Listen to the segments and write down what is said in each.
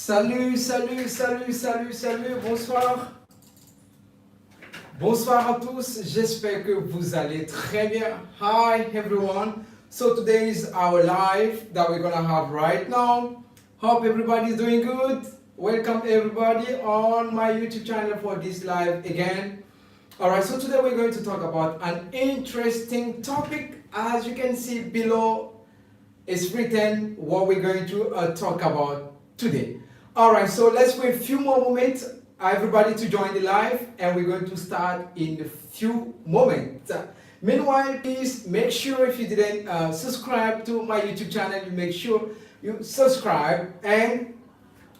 Salut, salut, salut, salut, salut, bonsoir. Bonsoir à tous, j'espère que vous allez très bien. Hi everyone. So today is our live that we're gonna have right now. Hope everybody's doing good. Welcome everybody on my YouTube channel for this live again. Alright, so today we're going to talk about an interesting topic. As you can see below, it's written what we're going to talk about today. Alright, so let's wait a few more moments, everybody to join the live, and we're going to start in a few moments. Meanwhile, please make sure if you didn't subscribe to my YouTube channel, you make sure you subscribe and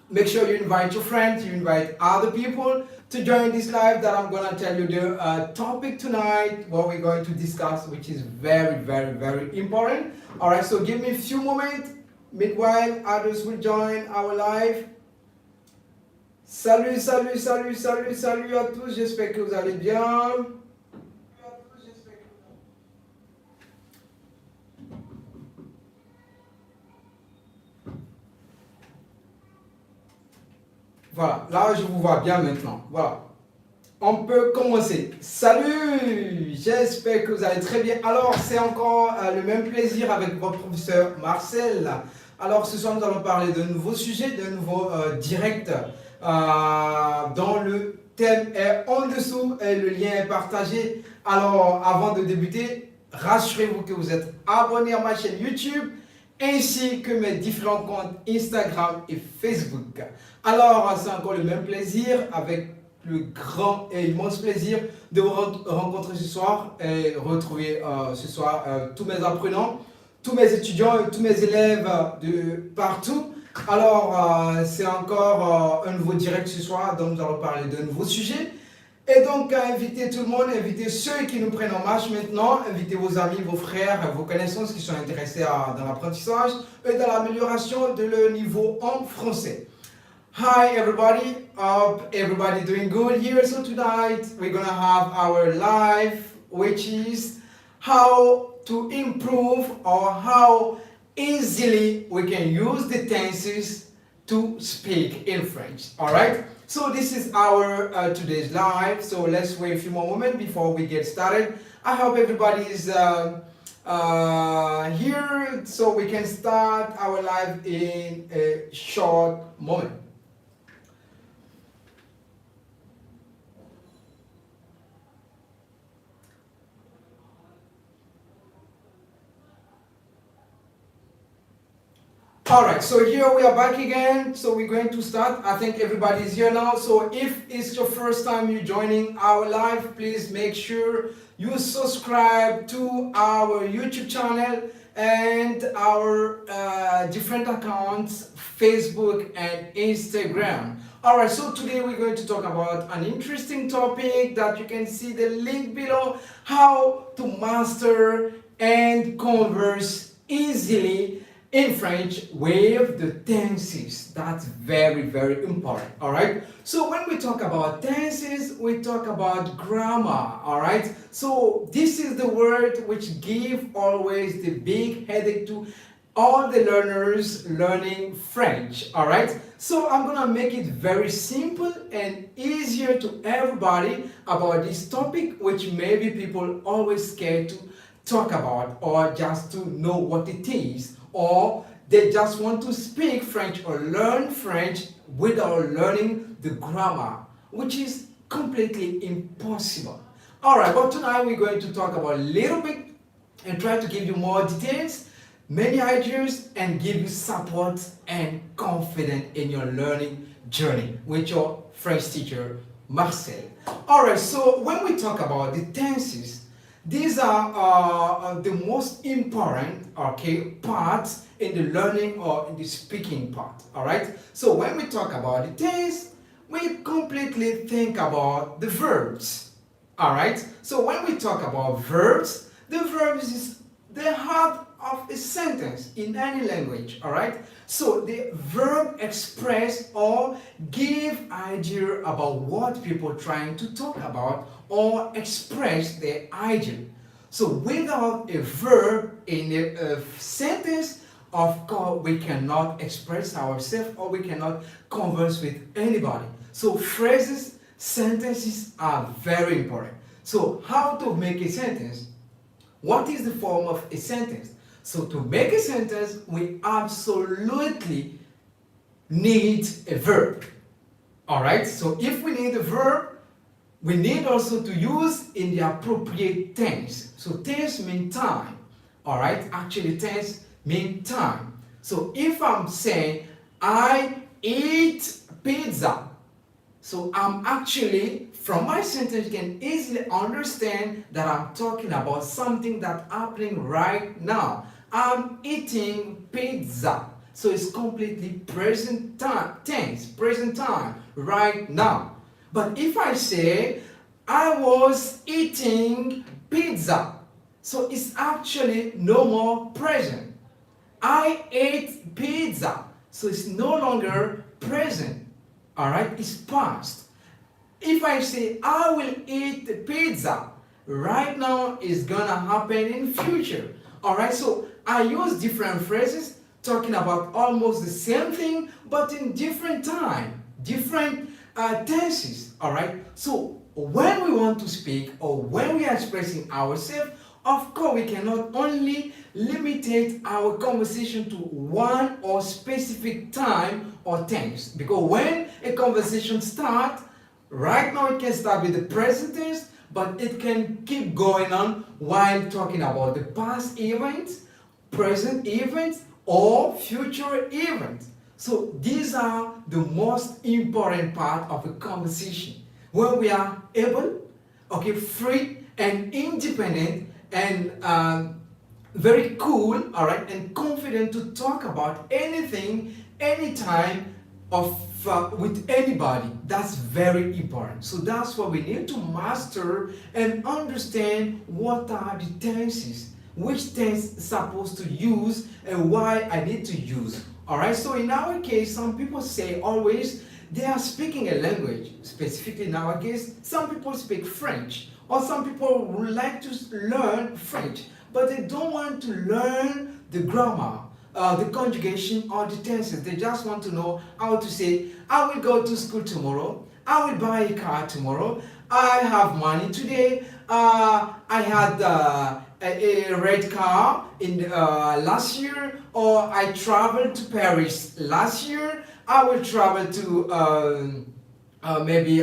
make sure you invite your friends, you invite other people to join this live that I'm going to tell you the topic tonight, what we're going to discuss, which is very, very, very important. Alright, so give me a few moments. Meanwhile, others will join our live. Salut, salut, salut, salut, salut à tous, j'espère que vous allez bien. Voilà, là je vous vois bien maintenant. Voilà. On peut commencer. Salut, j'espère que vous allez très bien. Alors, c'est encore le même plaisir avec votre professeur Marcel. Alors, ce soir, nous allons parler d'un nouveau sujet, d'un nouveau direct dont le thème est en dessous et le lien est partagé. Alors, avant de débuter, rassurez-vous que vous êtes abonné à ma chaîne YouTube ainsi que mes différents comptes Instagram et Facebook. Alors, c'est encore le même plaisir avec le grand et immense plaisir de vous rencontrer ce soir et retrouver ce soir tous mes apprenants, tous mes étudiants et tous mes élèves de partout. Alors, c'est encore un nouveau direct ce soir, donc nous allons parler d'un nouveau sujet. Et donc, invitez tout le monde, invitez ceux qui nous prennent en marche maintenant, invitez vos amis, vos frères, vos connaissances qui sont intéressés dans l'apprentissage et dans l'amélioration de leur niveau en français. Hi everybody, hope everybody doing good here. So tonight we're gonna have our live, which is how to improve or how easily we can use the tenses to speak in French. All right. So this is our today's live. So let's wait a few more moments before we get started. I hope everybody is here so we can start our live in a short moment. Alright, so here we are back again. So we're going to start. I think everybody's here now. So if it's your first time you're joining our live, please make sure you subscribe to our YouTube channel and our different accounts, Facebook and Instagram. Alright, so today we're going to talk about an interesting topic that you can see the link below, how to master and converse easily in French with the tenses. That's very, very important. All right. So when we talk about tenses, we talk about grammar. All right. So this is the word which give always the big headache to all the learners learning French. All right. So I'm gonna make it very simple and easier to everybody about this topic, which maybe people always scared to talk about or just to know what it is, or they just want to speak French or learn French without learning the grammar, which is completely impossible. Alright, but tonight we're going to talk about a little bit and try to give you more details, many ideas, and give you support and confidence in your learning journey with your French teacher, Marcel. Alright, so when we talk about the tenses, these are the most important, parts in the learning or in the speaking part. All right. So when we talk about the tense, we completely think about the verbs. All right. So when we talk about verbs, the verbs is the heart of a sentence in any language. All right. So the verb express or give idea about what people trying to talk about or express their idea. So without a verb in a sentence, of course we cannot express ourselves or we cannot converse with anybody. So phrases, sentences are very important. So how to make a sentence? What is the form of a sentence? So to make a sentence, we absolutely need a verb. All right, so if we need a verb, we need also to use in the appropriate tense. So tense means time. All right, actually tense means time. So if I'm saying I eat pizza, so I'm actually, from my sentence, you can easily understand that I'm talking about something that's happening right now. I'm eating pizza. So it's completely present time, tense, present time, right now. But if I say, I was eating pizza, so it's actually no more present. I ate pizza, so it's no longer present. All right, it's past. If I say I will eat pizza, right now is gonna happen in future. All right, so I use different phrases talking about almost the same thing, but in different time, different tenses. All right, so when we want to speak or when we are expressing ourselves, of course, we cannot only limit our conversation to one or specific time or tense. Because when a conversation starts, right now it can start with the present tense, but it can keep going on while talking about the past events, present events, or future events. So these are the most important part of a conversation, where we are able, okay, free and independent and very cool, all right, and confident to talk about anything, anytime, of with anybody. That's very important. So that's what we need to master and understand what are the tenses, which tense is supposed to use and why I need to use. All right. So in our case, some people say always they are speaking a language. Specifically in our case, some people speak French, or some people would like to learn French, but they don't want to learn the grammar, the conjugation, or the tenses. They just want to know how to say, I will go to school tomorrow, I will buy a car tomorrow, I have money today, I had a red car in last year, or I traveled to Paris last year, I will travel to maybe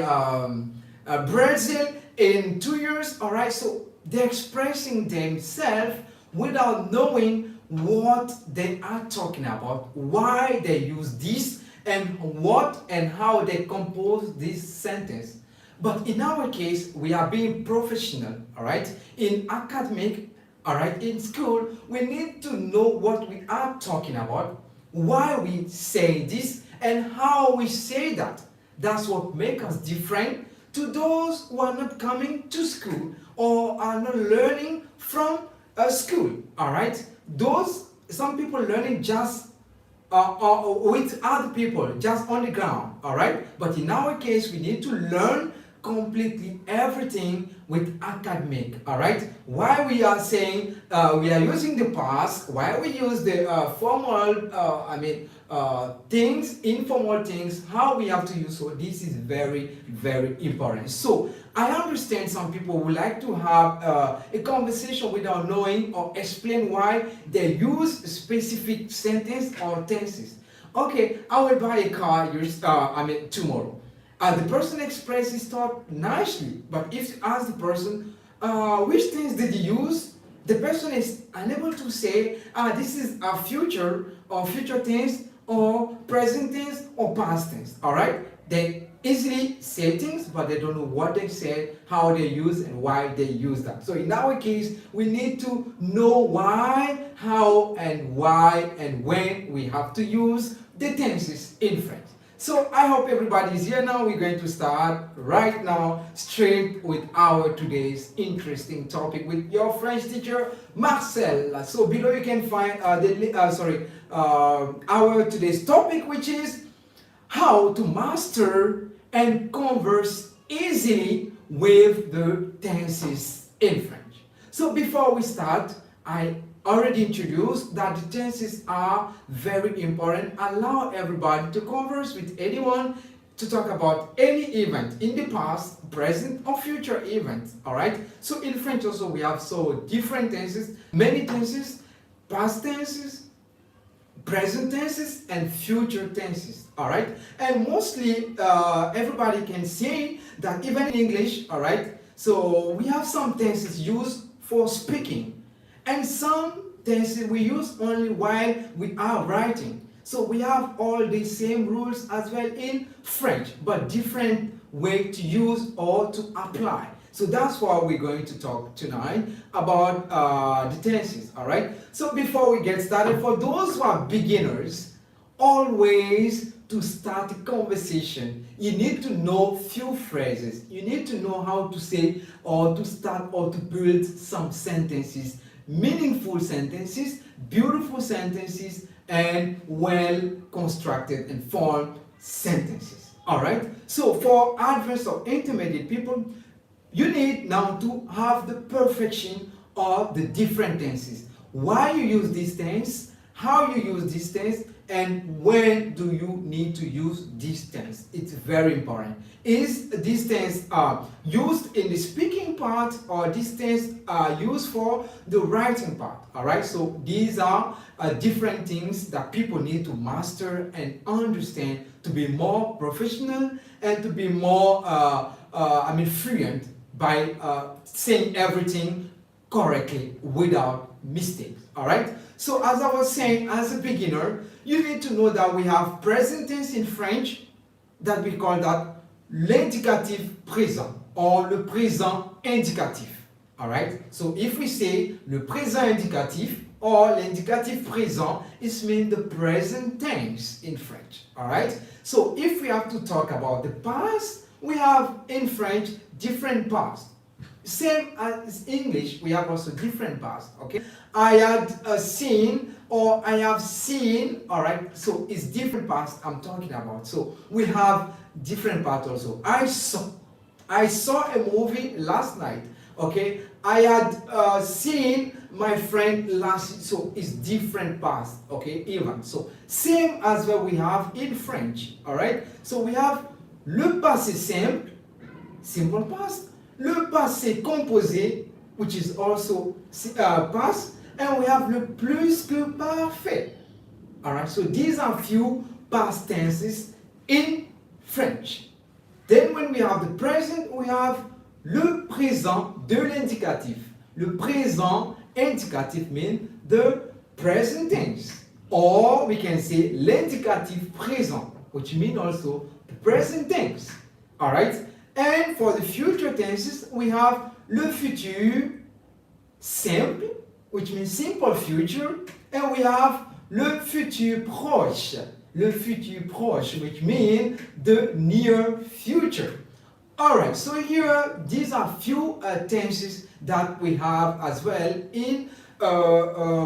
Brazil in 2 years. All right, so they're expressing themselves without knowing what they are talking about, why they use this, and what and how they compose this sentence. But in our case, we are being professional. All right, in academic, all right, in school, we need to know what we are talking about, why we say this, and how we say that. That's what makes us different to those who are not coming to school or are not learning from a school. All right, those some people learning just with other people, just on the ground. All right, but in our case, we need to learn completely everything with academic. All right, why we are saying we are using the past, why we use the formal things, informal things, how we have to use. So this is very, very important. So I understand some people would like to have a conversation without knowing or explain why they use specific sentence or tenses. Okay, I will buy a car tomorrow. The person expresses thought nicely, but if you ask the person which tense did you use, the person is unable to say this is a future or future tense or present tense or past tense. All right, they easily say things, but they don't know what they said, how they use, and why they use that. So in our case, we need to know why, how, and why, and when we have to use the tenses in French. So I hope everybody is here now. We're going to start right now straight with our today's interesting topic with your French teacher Marcel. So below you can find our today's topic, which is how to master and converse easily with the tenses in French. So before we start, I already introduced that the tenses are very important. Allow everybody to converse with anyone to talk about any event in the past, present, or future event. All right. So in French also we have so different tenses, many tenses, past tenses, present tenses, and future tenses. All right. And mostly everybody can say that even in English. All right. So we have some tenses used for speaking, and some tenses we use only while we are writing. So we have all the same rules as well in French, but different way to use or to apply. So that's why we're going to talk tonight about the tenses, all right? So before we get started, for those who are beginners, always to start a conversation, you need to know few phrases. You need to know how to say or to start or to build some sentences, meaningful sentences, beautiful sentences, and well constructed and formed sentences. All right. So for advanced or intermediate people, you need now to have the perfection of the different tenses. Why you use these tense, how you use these tense, and when do you need to use these tense. It's very important. Is these tense used in the speaking part, or these tense are used for the writing part? All right. So these are different things that people need to master and understand to be more professional and to be more fluent by saying everything correctly without mistakes. All right. So as I was saying, as a beginner, you need to know that we have present tense in French, that we call that l'indicatif présent or le présent indicatif. All right. So if we say le présent indicatif or l'indicatif présent, it means the present tense in French. All right. So if we have to talk about the past, we have in French different past. Same as English, we have also different past. Okay. I had seen or I have seen. All right. So it's different past I'm talking about. So we have different past also. I saw a movie last night. Okay. I had seen my friend last. So it's different past. Okay. Even so, same as what we have in French. All right. So we have le passé simple, simple past. Le passé composé, which is also past, and we have le plus que parfait. All right, so these are few past tenses in French. Then when we have the present, we have le présent de l'indicatif. Le présent indicatif means the present tense. Or we can say l'indicatif présent, which means also the present tense. All right. And for the future tenses, we have le futur simple, which means simple future, and we have le futur proche, which means the near future. All right, so here, these are few tenses that we have as well in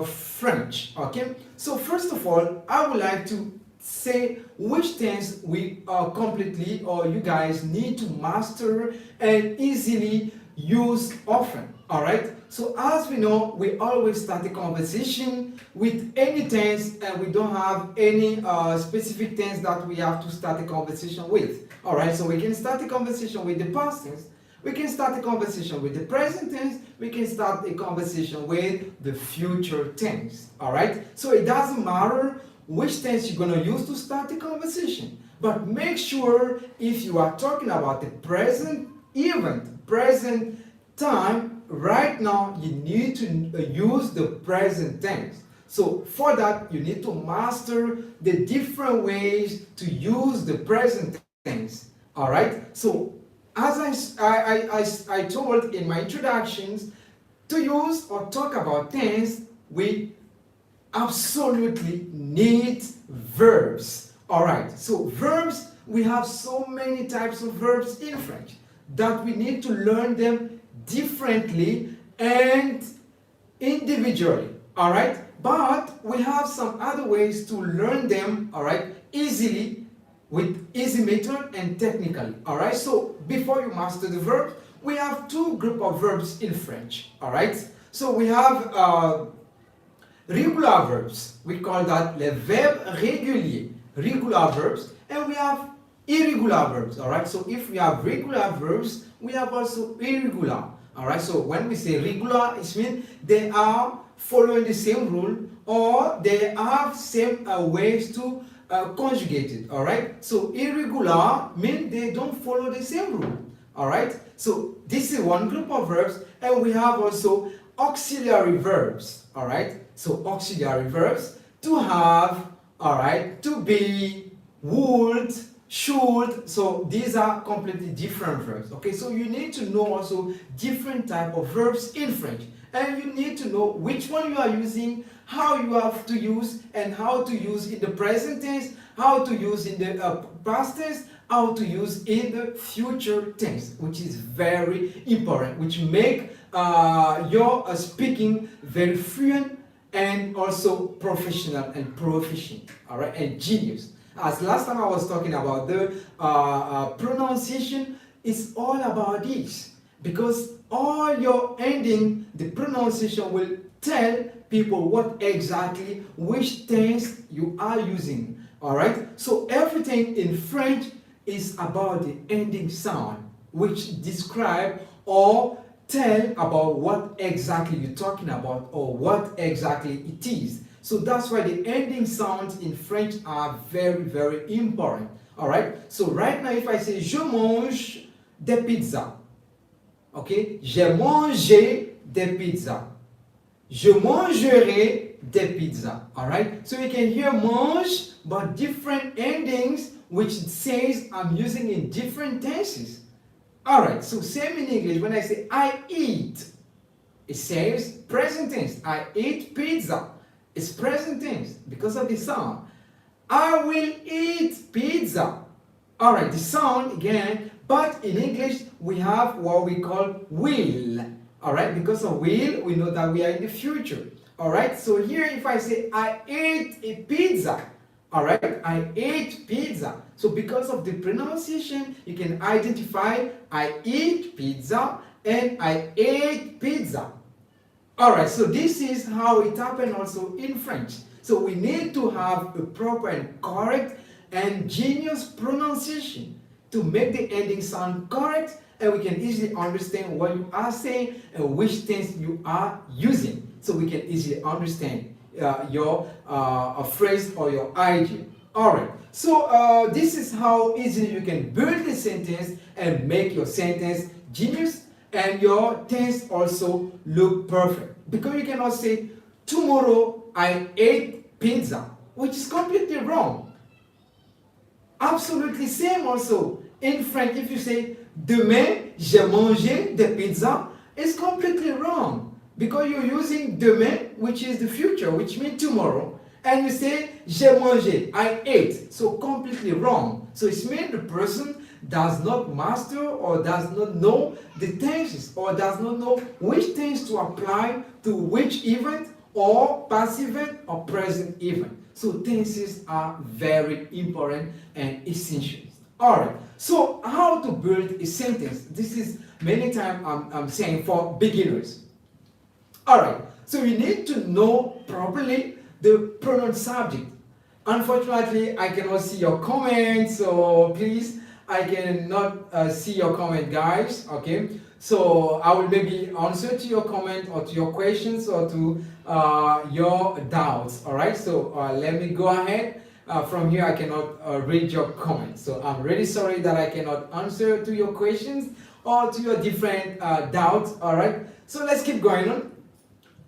French, okay? So first of all, I would like to say which tense we are completely, or you guys need to master and easily use often. All right. So as we know, we always start a conversation with any tense, and we don't have any specific tense that we have to start a conversation with. All right. So we can start a conversation with the past tense. We can start a conversation with the present tense. We can start a conversation with the future tense. All right. So it doesn't matter which tense you're going to use to start the conversation. But make sure if you are talking about the present event, present time, right now you need to use the present tense. So for that, you need to master the different ways to use the present tense. All right? So as I told in my introductions, to use or talk about tense, we absolutely need verbs. All right, so verbs, we have so many types of verbs in French that we need to learn them differently and individually. All right, but we have some other ways to learn them, all right, easily, with easy method and technically. All right, so before you master the verb, we have two groups of verbs in French. All right, So we have regular verbs. We call that les verbes réguliers, regular verbs, and we have irregular verbs. All right. So if we have regular verbs, we have also irregular. All right. So when we say regular, it means they are following the same rule or they have same ways to conjugate it. All right. So irregular means they don't follow the same rule. All right. So this is one group of verbs, and we have also auxiliary verbs. All right. So auxiliary verbs, to have, all right, to be, would, should. So these are completely different verbs. Okay, so you need to know also different type of verbs in French, and you need to know which one you are using, how you have to use, and how to use in the present tense, how to use in the past tense, how to use in the future tense, which is very important, which make your speaking very fluent and also professional and proficient, all right, and genius. As last time I was talking about the pronunciation, it's all about this, because all your ending, the pronunciation will tell people what exactly, which tense you are using, all right. So everything in French is about the ending sound, which describe or tell about what exactly you're talking about or what exactly it is. So that's why the ending sounds in French are very, very important. All right. So right now, if I say je mange des pizzas, okay, j'ai mangé des pizzas, je mangerai des pizzas. All right. So you can hear mange, but different endings, which says I'm using in different tenses. All right, so same in English. When I say I eat, it says present tense. I eat pizza. It's present tense because of the sound. I will eat pizza. All right, the sound again, but in English we have what we call will. All right, because of will, we know that we are in the future. All right, so here if I say I ate a pizza, all right, I ate pizza. So because of the pronunciation, you can identify I eat pizza and I ate pizza. All right, so this is how it happened also in French. So we need to have a proper and correct and genius pronunciation to make the ending sound correct, and we can easily understand what you are saying and which tense you are using. So we can easily understand your phrase or your idea. All right. So this is how easily you can build a sentence and make your sentence genius and your tense also look perfect. Because you cannot say tomorrow I ate pizza, which is completely wrong. Absolutely same also in French. If you say demain j'ai mangé des pizzas, it's completely wrong. Because you're using demain, which is the future, which means tomorrow, and you say j'ai mangé, I ate, so completely wrong. So it means the person does not master or does not know the tenses or does not know which tense to apply to which event or past event or present event. So tenses are very important and essential. All right. So how to build a sentence? This is many times I'm saying for beginners. Alright, so you need to know properly the pronoun subject. Unfortunately, I cannot see your comments, so please, I cannot see your comment, guys. Okay, so I will maybe answer to your comment or to your questions or to your doubts. Alright, so let me go ahead. From here, I cannot read your comments, so I'm really sorry that I cannot answer to your questions or to your different doubts. Alright, so let's keep going on.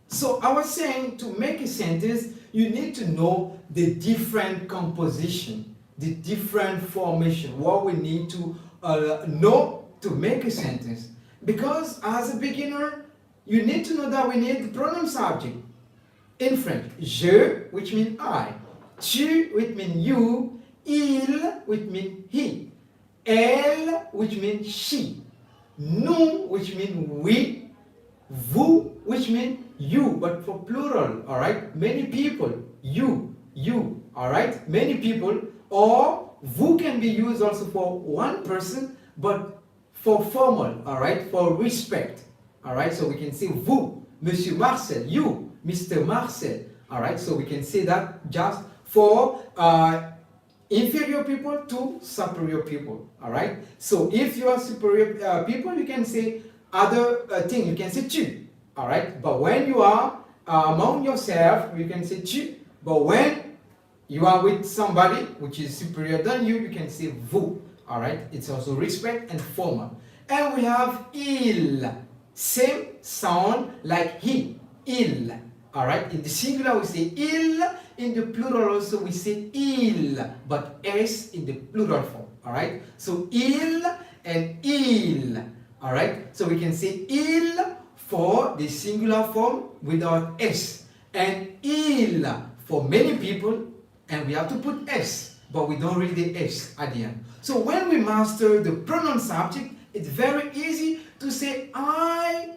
So I was saying, to make a sentence, you need to know the different composition, the different formation, what we need to know to make a sentence. Because as a beginner, you need to know that we need the pronoun subject. In French, je, which means I, tu, which means you, il, which means he, elle, which means she, nous, which means we, vous, which means you, but for plural, all right? Many people, you, all right? Many people, or vous can be used also for one person, but for formal, all right? For respect, all right? So we can say vous, Monsieur Marcel, you, Mr. Marcel. All right, so we can say that just for inferior people to superior people. All right, so if you are superior people, you can say other thing, you can say tu. All right, but when you are among yourself, you can say tu. But when you are with somebody which is superior than you, you can say vous. All right, it's also respect and formal. And we have il, same sound like he, il. All right, in the singular we say il, in the plural also we say il, but s in the plural form. All right, so il and il. All right, so we can say il for the singular form without s, and il for many people, and we have to put s, but we don't read the s at the end. So when we master the pronoun subject, it's very easy to say I,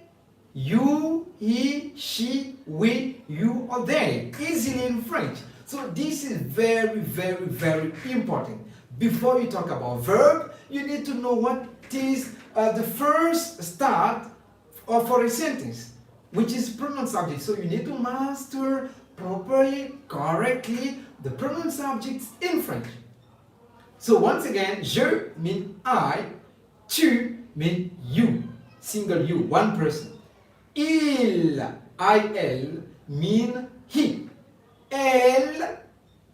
you, he, she, we, you, or they, easily in French. So this is very, very, very important. Before you talk about verb, you need to know what is the first start for a sentence, which is pronoun subject. So you need to master properly, correctly, the pronoun subjects in French. So once again, je mean I, tu mean you, single you, one person. Il, il mean he. Elle,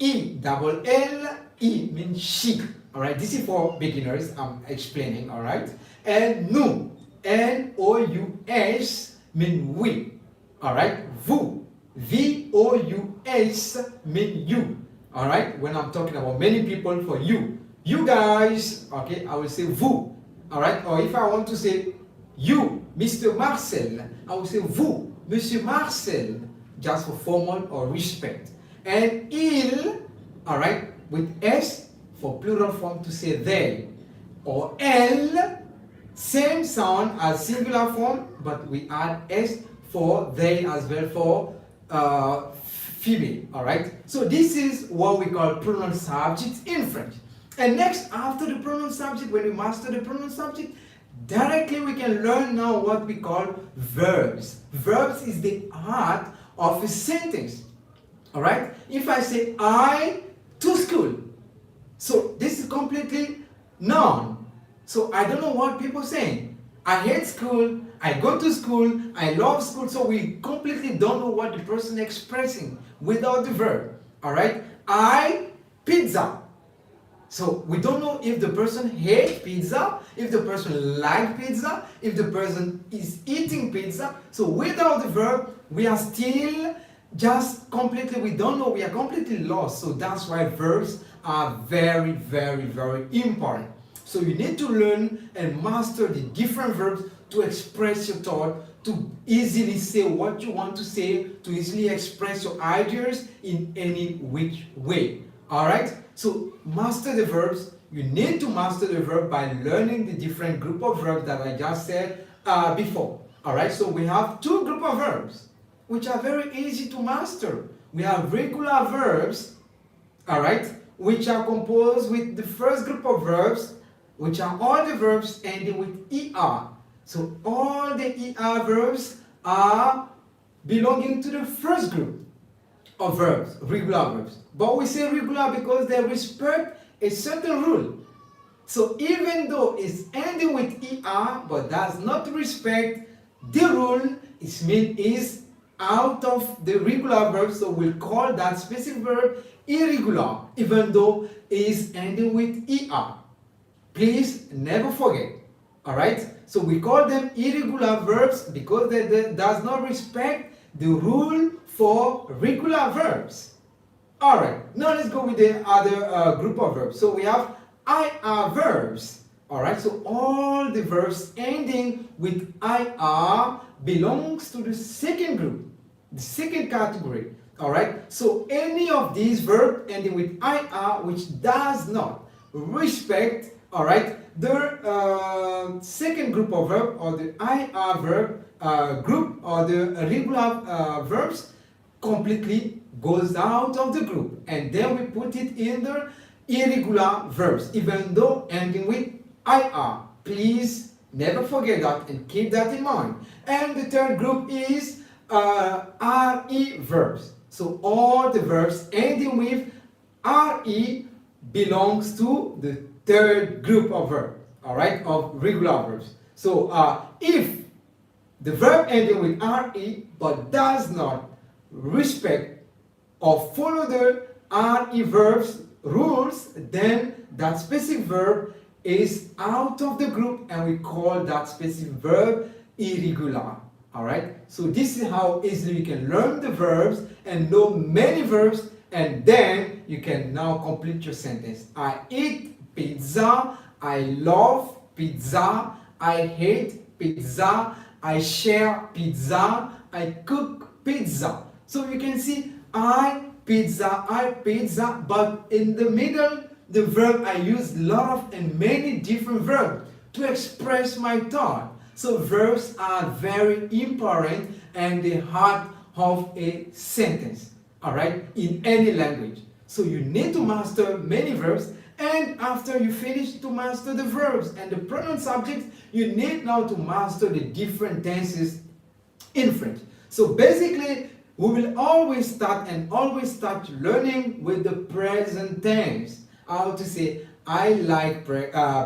I, double L, I mean she. Alright, this is for beginners, I'm explaining, alright? And nous, N-O-U-S mean we. Alright, vous, V-O-U-S mean you. Alright, when I'm talking about many people, for you. You guys, okay, I will say vous. Alright, or if I want to say you, Mr. Marcel, I will say vous, Monsieur Marcel, just for formal or respect. And il, alright, with S for plural form to say they. Or elle, same sound as singular form, but we add S for they as well for female, alright? So this is what we call pronoun subjects in French. And next, after the pronoun subject, when we master the pronoun subject, directly we can learn now what we call verbs. Verbs is the art of a sentence. Alright? If I say I to school, so this is completely noun. So I don't know what people are saying. I hate school, I go to school, I love school, so we completely don't know what the person is expressing without the verb. Alright? I pizza. So we don't know if the person hates pizza, if the person likes pizza, if the person is eating pizza. So without the verb, we are still just completely, we don't know, we are completely lost. So that's why verbs are very, very, very important. So you need to learn and master the different verbs to express your thought, to easily say what you want to say, to easily express your ideas in any which way. Alright? So master the verbs. You need to master the verb by learning the different group of verbs that I just said before. Alright, so we have two group of verbs which are very easy to master. We have regular verbs, alright, which are composed with the first group of verbs, which are all the verbs ending with ER. So all the ER verbs are belonging to the first group of verbs, regular verbs. But we say regular because they respect a certain rule. So even though it's ending with ER but does not respect the rule, it means is out of the regular verb, so we'll call that specific verb irregular, even though it is ending with ER. Please never forget. Alright? So we call them irregular verbs because they does not respect the rule for regular verbs. Alright, now let's go with the other group of verbs. So we have IR verbs. Alright, so all the verbs ending with IR belongs to the second group, the second category. Alright, so any of these verbs ending with IR which does not respect, alright, the second group of verb or the IR verb group or the regular verbs completely goes out of the group, and then we put it in the irregular verbs even though ending with IR. Please never forget that and keep that in mind. And the third group is RE verbs. So all the verbs ending with RE belongs to the third group of verbs, all right, of regular verbs. So if the verb ending with RE but does not respect or follow the RE verbs rules, then that specific verb is out of the group and we call that specific verb irregular. All right, so this is how easily you can learn the verbs and know many verbs, and then you can now complete your sentence. I eat pizza, I love pizza, I hate pizza, I share pizza, I cook pizza. So you can see I pizza, but in the middle, the verb I use lot of and many different verbs to express my thought. So verbs are very important and the heart of a sentence, all right, in any language. So you need to master many verbs, and after you finish to master the verbs and the pronoun subjects, you need now to master the different tenses in French. So basically, we will always start learning with the present tense. How to say I like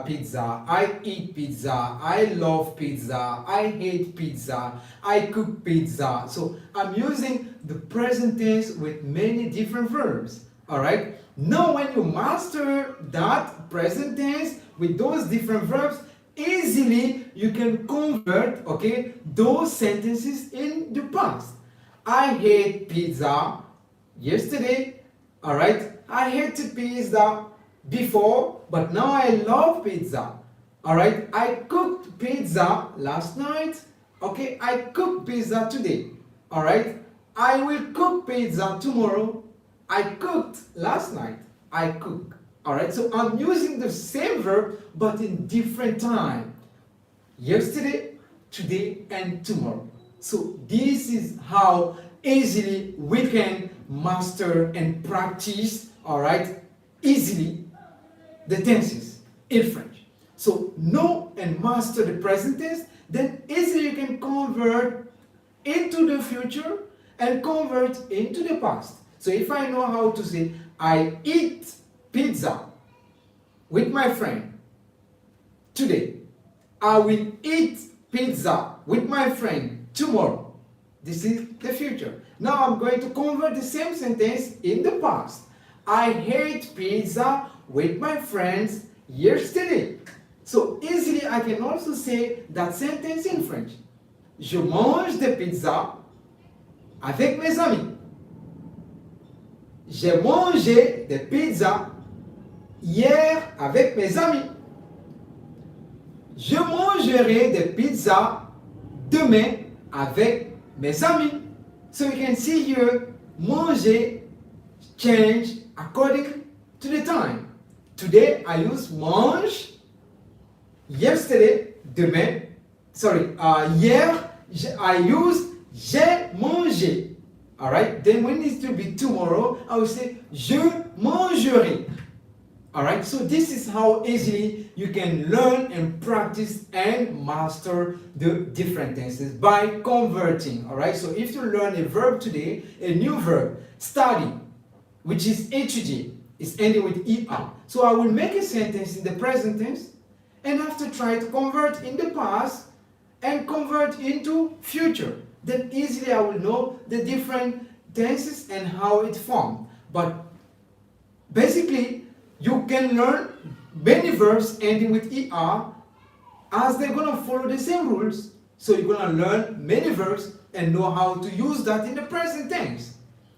pizza, I eat pizza, I love pizza, I hate pizza, I cook pizza. So I'm using the present tense with many different verbs. All right. Now when you master that present tense with those different verbs, easily you can convert, okay, those sentences in the past. I hate pizza yesterday. All right. I hated pizza before, but now I love pizza. All right, I cooked pizza last night. Okay, I cooked pizza today. All right, I will cook pizza tomorrow. I cooked last night. I cook. All right, so I'm using the same verb but in different time. Yesterday, today, and tomorrow. So this is how easily we can master and practice, all right, easily the tenses in French. So know and master the present tense, then easily you can convert into the future and convert into the past. So if I know how to say I eat pizza with my friend today, I will eat pizza with my friend tomorrow. This is the future. Now I'm going to convert the same sentence in the past. I hate pizza with my friends yesterday. So easily I can also say that sentence in French. Je mange des pizzas avec mes amis. J'ai mangé des pizzas hier avec mes amis. Je mangerai des pizzas demain avec mes amis. So you can see here, manger change according to the time. Today I use mange. Yesterday, demain. Hier I use j'ai mangé. All right. Then when it to be tomorrow, I will say je mangerai. All right. So this is how easily you can learn and practice and master the different tenses by converting. All right. So if you learn a verb today, a new verb, study, which is étudier, is ending with er. So I will make a sentence in the present tense and after try to convert in the past and convert into future. Then easily I will know the different tenses and how it formed. But basically you can learn many verbs ending with er as they're going to follow the same rules. So you're going to learn many verbs and know how to use that in the present tense.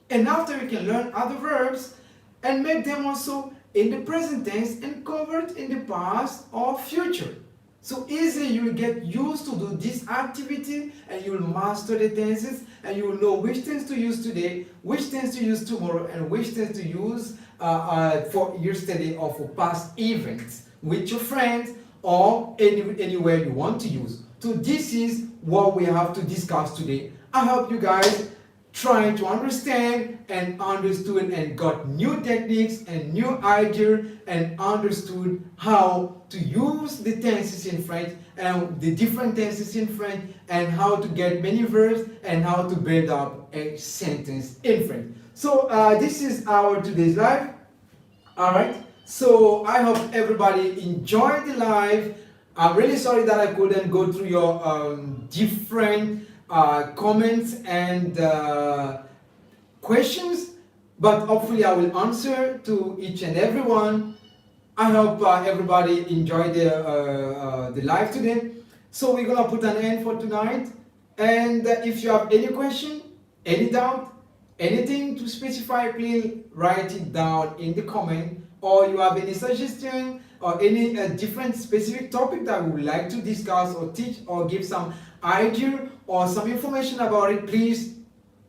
And after you can learn other verbs and make them also in the present tense and convert in the past or future. So easily you will get used to do this activity and you will master the tenses and you will know which tense to use today, which tense to use tomorrow, and which tense to use for yesterday or for past events with your friends or anywhere you want to use. So this is what we have to discuss today. I hope you guys trying to understand and understood and got new techniques and new idea and understood how to use the tenses in French and the different tenses in French and how to get many verbs and how to build up a sentence in French. So this is our today's live. All right. So I hope everybody enjoyed the live. I'm really sorry that I couldn't go through your different comments and questions, but hopefully I will answer to each and every one. I hope everybody enjoyed the live today. So we're gonna put an end for tonight. And if you have any question, any doubt, anything to specify, please write it down in the comment. Or you have any suggestion or any different specific topic that we would like to discuss or teach or give some idea or some information about it, please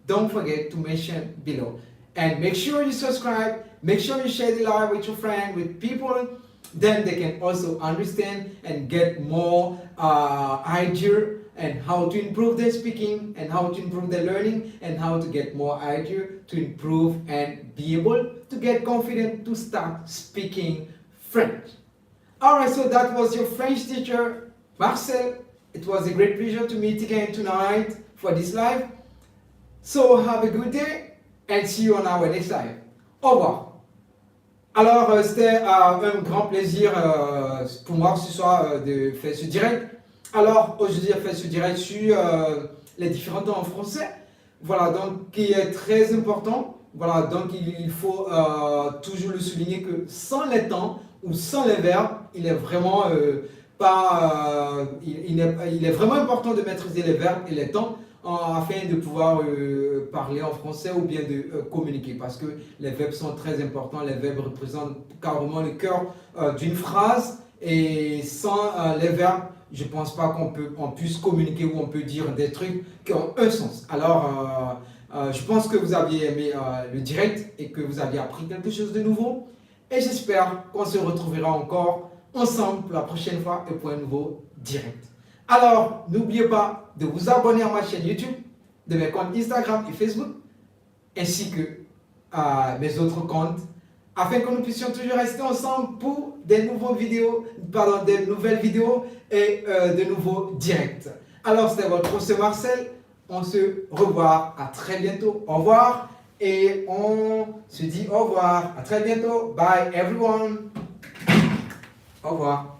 don't forget to mention below. And make sure you subscribe, make sure you share the live with your friend, with people, then they can also understand and get more idea and how to improve their speaking and how to improve their learning and how to get more idea to improve and be able to get confident to start speaking French. Alright, so that was your French teacher, Marcel. It was a great pleasure to meet again tonight for this live. So have a good day and see you on our next live. Au revoir. Alors, c'était un grand plaisir pour moi ce soir de faire ce direct. Alors, aujourd'hui, je fais ce direct sur les différents temps en français. Voilà, donc qui est très important. Voilà, donc il faut toujours le souligner que sans les temps ou sans les verbes, il est vraiment il est vraiment important de maîtriser les verbes et les temps afin de pouvoir parler en français ou bien de communiquer, parce que les verbes sont très importants. Les verbes représentent carrément le cœur d'une phrase, et sans les verbes, je ne pense pas qu'on puisse communiquer ou on peut dire des trucs qui ont un sens. Alors, je pense que vous aviez aimé le direct et que vous aviez appris quelque chose de nouveau, et j'espère qu'on se retrouvera encore ensemble la prochaine fois pour un nouveau direct. Alors, n'oubliez pas de vous abonner à ma chaîne YouTube, de mes comptes Instagram et Facebook, ainsi que mes autres comptes, afin que nous puissions toujours rester ensemble pour des nouvelles vidéos et de nouveaux directs. Alors, c'était votre professeur Marcel. On se revoit à très bientôt. Au revoir. Et on se dit au revoir. À très bientôt. Bye everyone. Au revoir.